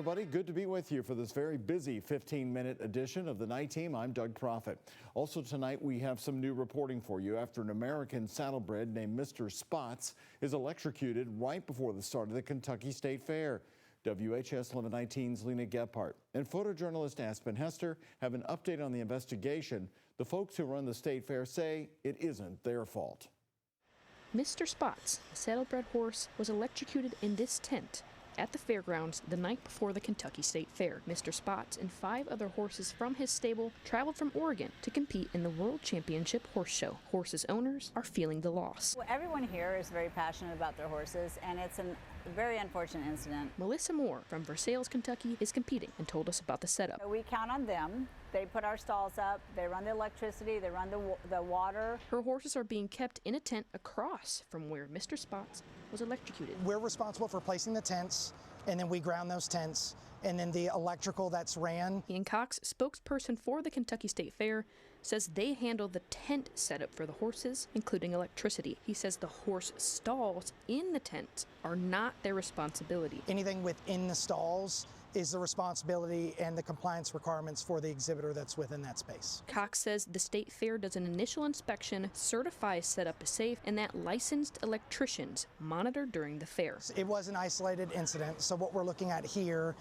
Everybody, good to be with you for this very busy 15-minute edition of the Night Team. I'm Doug Proffitt. Also tonight, we have some new reporting for you after an American saddlebred named Mr. Spots is electrocuted right before the start of the Kentucky State Fair. WHS 1119's Lena Gephardt and photojournalist Aspen Hester have an update on the investigation. The folks who run the state fair say it isn't their fault. Mr. Spots, a saddlebred horse, was electrocuted in this tent at the fairgrounds the night before the Kentucky State Fair. Mr. Spots and 5 other horses from his stable traveled from Oregon to compete in the World Championship Horse Show. Horses owners are feeling the loss. Well, everyone here is very passionate about their horses, and it's a very unfortunate incident. Melissa Moore from Versailles, Kentucky is competing and told us about the setup. We count on them. They put our stalls up, they run the electricity, they run the water. Her horses are being kept in a tent across from where Mr. Spots was electrocuted. We're responsible for placing the tents, and then we ground those tents, and then the electrical that's ran. Ian Cox, spokesperson for the Kentucky State Fair, says they handle the tent setup for the horses, including electricity. He says the horse stalls in the tent are not their responsibility. Anything within the stalls is the responsibility and the compliance requirements for the exhibitor that's within that space. Cox says the state fair does an initial inspection, certifies setup is safe, and that licensed electricians monitor during the fair. It was an isolated incident, so what we're looking at here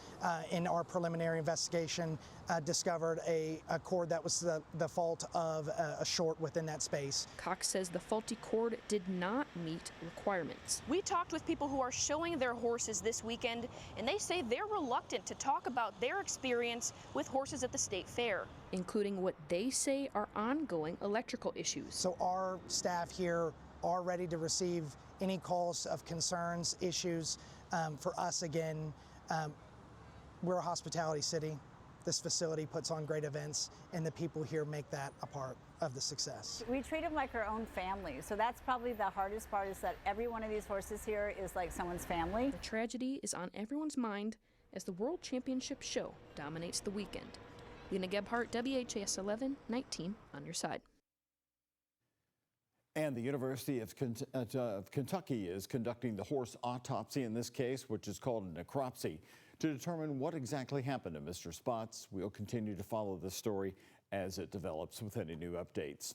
in our preliminary investigation discovered a cord that was the fault of a short within that space. Cox says the faulty cord did not meet requirements. We talked with people who are showing their horses this weekend, and they say they're reluctant to talk about their experience with horses at the state fair, including what they say are ongoing electrical issues. So our staff here are ready to receive any calls of concerns, issues. For us, again, we're a hospitality city. This facility puts on great events, and the people here make that a part of the success. We treat them like our own family, so that's probably the hardest part, is that every one of these horses here is like someone's family. The tragedy is on everyone's mind as the World Championship show dominates the weekend. Lena Gephardt, WHS 11, Night Team, on your side. And the University of Kentucky is conducting the horse autopsy in this case, which is called a necropsy, to determine what exactly happened to Mr. Spots. We'll continue to follow this story as it develops with any new updates.